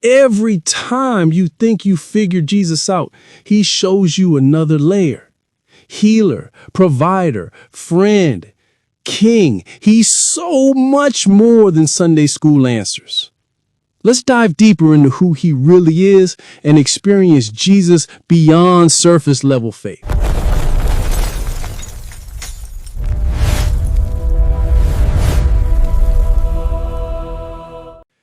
every time you think you figured Jesus out, he shows you another layer. Healer, provider, friend, king. He's so much more than Sunday school answers. Let's dive deeper into who he really is and experience Jesus beyond surface level faith.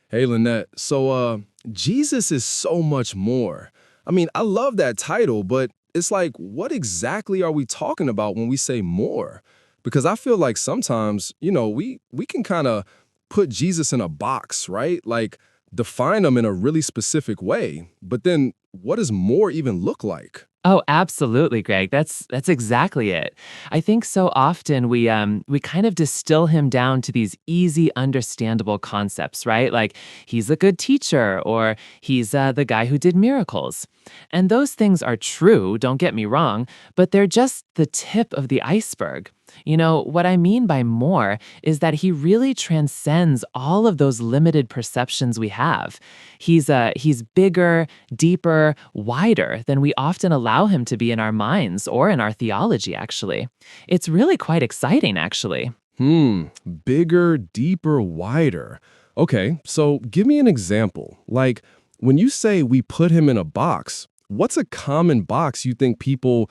Hey, Lynette. So, Jesus is so much more. I mean, I love that title, but it's like, what exactly are we talking about when we say more? Because I feel like sometimes, we can kind of put Jesus in a box, right? Like, define him in a really specific way. But then what does more even look like? Oh, absolutely, Greg. That's exactly it. I think so often we kind of distill him down to these easy, understandable concepts, right? Like he's a good teacher, or he's the guy who did miracles. And those things are true, don't get me wrong, but they're just the tip of the iceberg. What I mean by more is that he really transcends all of those limited perceptions we have. He's bigger, deeper, wider than we often allow him to be in our minds or in our theology, actually. It's really quite exciting, actually. Bigger, deeper, wider. Okay, so give me an example. Like, when you say we put him in a box, what's a common box you think people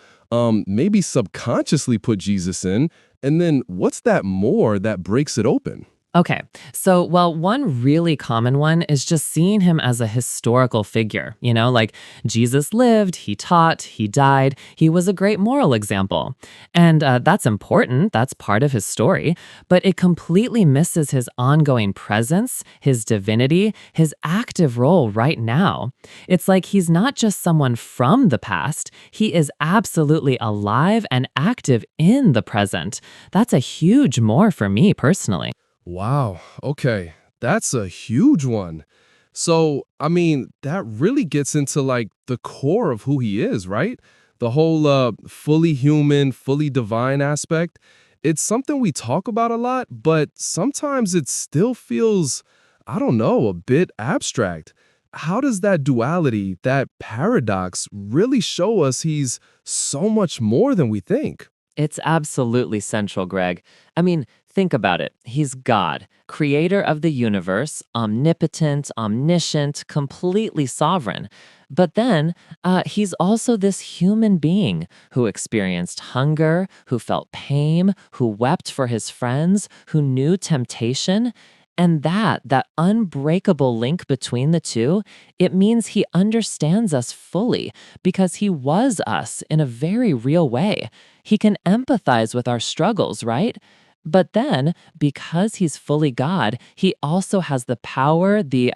maybe subconsciously put Jesus in? And then what's that more that breaks it open? Okay, so, one really common one is just seeing him as a historical figure. Like Jesus lived, he taught, he died, he was a great moral example. And that's important, that's part of his story, but it completely misses his ongoing presence, his divinity, his active role right now. It's like he's not just someone from the past, he is absolutely alive and active in the present. That's a huge more for me personally. Wow, okay, that's a huge one. So, I mean, that really gets into like the core of who he is, right? The whole fully human, fully divine aspect. It's something we talk about a lot, but sometimes it still feels, I don't know, a bit abstract. How does that duality, that paradox, really show us he's so much more than we think? It's absolutely central, Greg. I mean, think about it. He's God, creator of the universe, omnipotent, omniscient, completely sovereign. But then he's also this human being who experienced hunger, who felt pain, who wept for his friends, who knew temptation. And that unbreakable link between the two, it means he understands us fully because he was us in a very real way. He can empathize with our struggles, right? But then, because he's fully God, he also has the power, the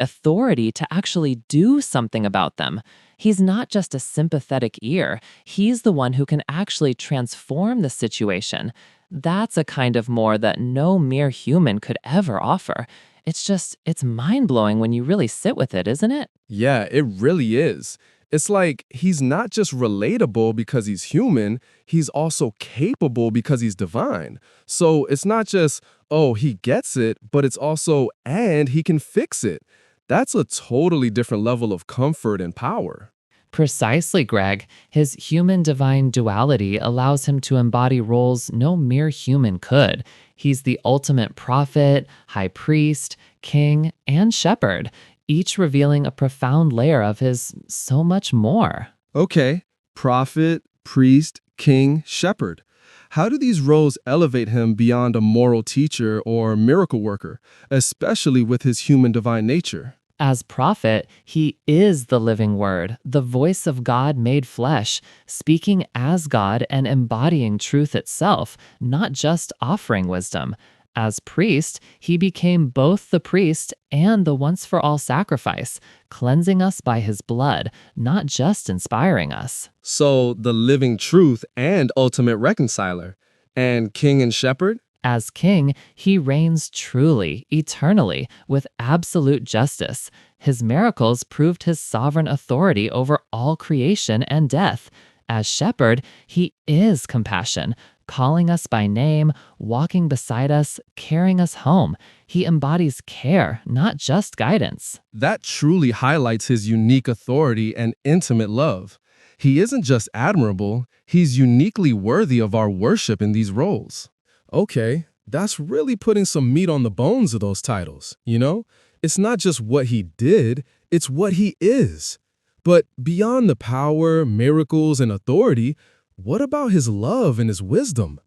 authority to actually do something about them. He's not just a sympathetic ear. He's the one who can actually transform the situation. That's a kind of more that no mere human could ever offer. It's mind-blowing when you really sit with it, isn't it? Yeah, it really is. It's like he's not just relatable because he's human, he's also capable because he's divine. So it's not just, oh, he gets it, but it's also, and he can fix it. That's a totally different level of comfort and power. Precisely, Greg. His human-divine duality allows him to embody roles no mere human could. He's the ultimate prophet, high priest, king, and shepherd, each revealing a profound layer of his so much more. Okay, prophet, priest, king, shepherd. How do these roles elevate him beyond a moral teacher or miracle worker, especially with his human divine nature? As prophet, he is the living word, the voice of God made flesh, speaking as God and embodying truth itself, not just offering wisdom. As priest, he became both the priest and the once-for-all sacrifice, cleansing us by his blood, not just inspiring us. So, the living truth and ultimate reconciler. And king and shepherd? As king, he reigns truly, eternally, with absolute justice. His miracles proved his sovereign authority over all creation and death. As shepherd, he is compassion, calling us by name, walking beside us, carrying us home. He embodies care, not just guidance. That truly highlights his unique authority and intimate love. He isn't just admirable, he's uniquely worthy of our worship in these roles. Okay, that's really putting some meat on the bones of those titles, you know? It's not just what he did, it's what he is. But beyond the power, miracles, and authority, what about his love and his wisdom?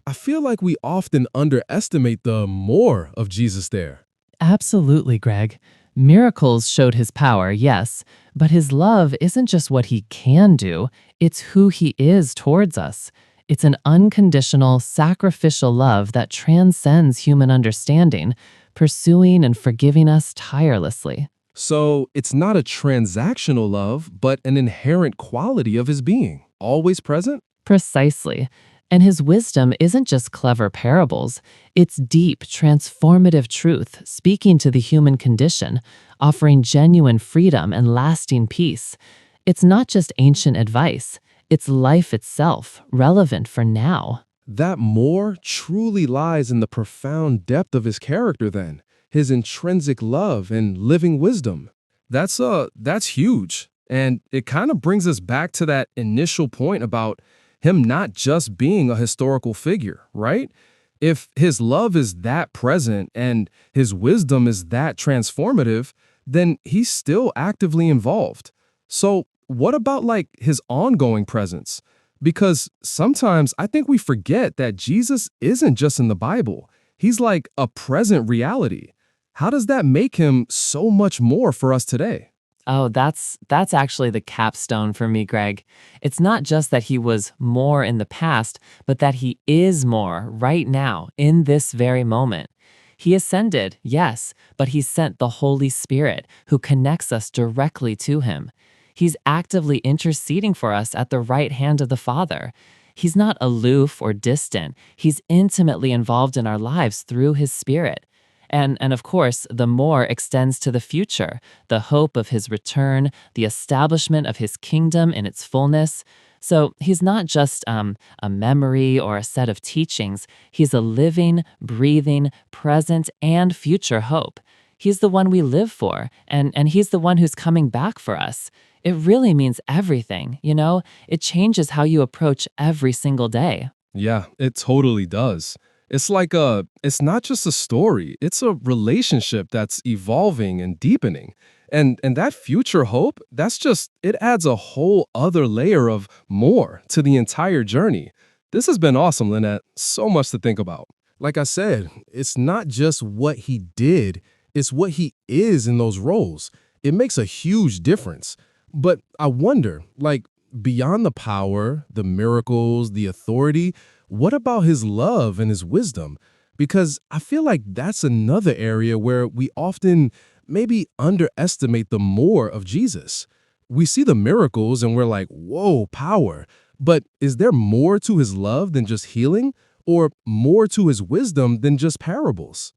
I feel like we often underestimate the more of Jesus there. Absolutely, Greg. Miracles showed his power, yes, but his love isn't just what he can do, it's who he is towards us. It's an unconditional, sacrificial love that transcends human understanding, pursuing and forgiving us tirelessly. So it's not a transactional love, but an inherent quality of his being, always present? Precisely. And his wisdom isn't just clever parables, it's deep, transformative truth speaking to the human condition, offering genuine freedom and lasting peace. It's not just ancient advice, it's life itself, relevant for now. That more truly lies in the profound depth of his character then, his intrinsic love and living wisdom. That's huge. And it kind of brings us back to that initial point about him not just being a historical figure, right? If his love is that present and his wisdom is that transformative, then he's still actively involved. So, what about like his ongoing presence? Because sometimes I think we forget that Jesus isn't just in the Bible. He's like a present reality. How does that make him so much more for us today? Oh, that's actually the capstone for me, Greg. It's not just that he was more in the past, but that he is more right now, in this very moment. He ascended, yes, but he sent the Holy Spirit, who connects us directly to him. He's actively interceding for us at the right hand of the Father. He's not aloof or distant. He's intimately involved in our lives through his Spirit. And of course, the more extends to the future, the hope of his return, the establishment of his kingdom in its fullness. So he's not just a memory or a set of teachings. He's a living, breathing, present, and future hope. He's the one we live for, and he's the one who's coming back for us. It really means everything, you know? It changes how you approach every single day. Yeah, it totally does. It's not just a story, it's a relationship that's evolving and deepening. And that future hope, it adds a whole other layer of more to the entire journey. This has been awesome, Lynette. So much to think about. Like I said, it's not just what he did, it's what he is in those roles. It makes a huge difference. But I wonder, like, beyond the power, the miracles, the authority, what about his love and his wisdom? Because I feel like that's another area where we often maybe underestimate the more of Jesus. We see the miracles and we're like, whoa, power. But is there more to his love than just healing? Or more to his wisdom than just parables?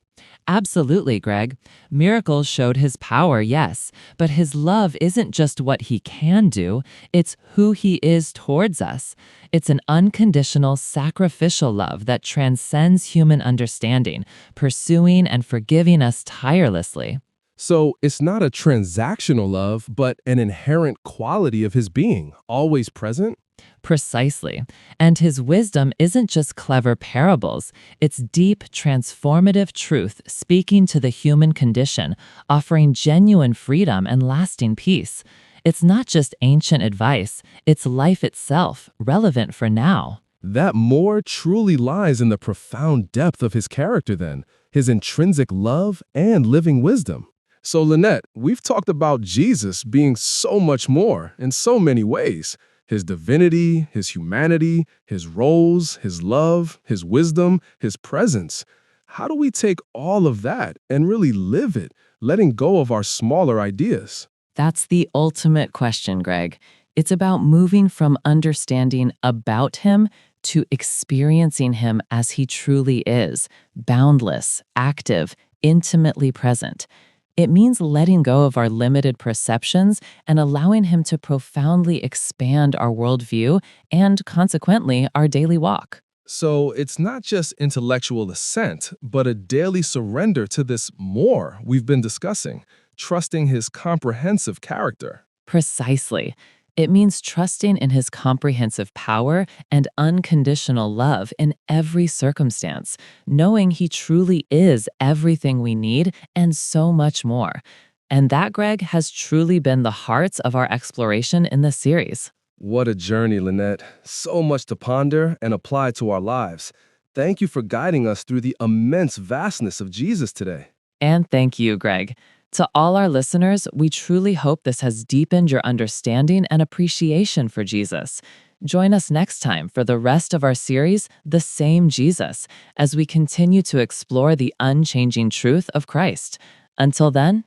Absolutely, Greg. Miracles showed his power, yes, but his love isn't just what he can do, it's who he is towards us. It's an unconditional, sacrificial love that transcends human understanding, pursuing and forgiving us tirelessly. So it's not a transactional love, but an inherent quality of his being, always present? Precisely. And his wisdom isn't just clever parables, it's deep, transformative truth speaking to the human condition, offering genuine freedom and lasting peace. It's not just ancient advice, it's life itself, relevant for now. That more truly lies in the profound depth of his character then, his intrinsic love and living wisdom. So Lynette, we've talked about Jesus being so much more in so many ways. His divinity, his humanity, his roles, his love, his wisdom, his presence. How do we take all of that and really live it, letting go of our smaller ideas? That's the ultimate question, Greg. It's about moving from understanding about him to experiencing him as he truly is, boundless, active, intimately present. It means letting go of our limited perceptions and allowing him to profoundly expand our worldview and, consequently, our daily walk. So it's not just intellectual assent, but a daily surrender to this more we've been discussing, trusting his comprehensive character. Precisely. It means trusting in his comprehensive power and unconditional love in every circumstance, knowing he truly is everything we need and so much more. And that, Greg, has truly been the heart of our exploration in this series. What a journey, Lynette. So much to ponder and apply to our lives. Thank you for guiding us through the immense vastness of Jesus today. And thank you, Greg. To all our listeners, we truly hope this has deepened your understanding and appreciation for Jesus. Join us next time for the rest of our series, The Same Jesus, as we continue to explore the unchanging truth of Christ. Until then,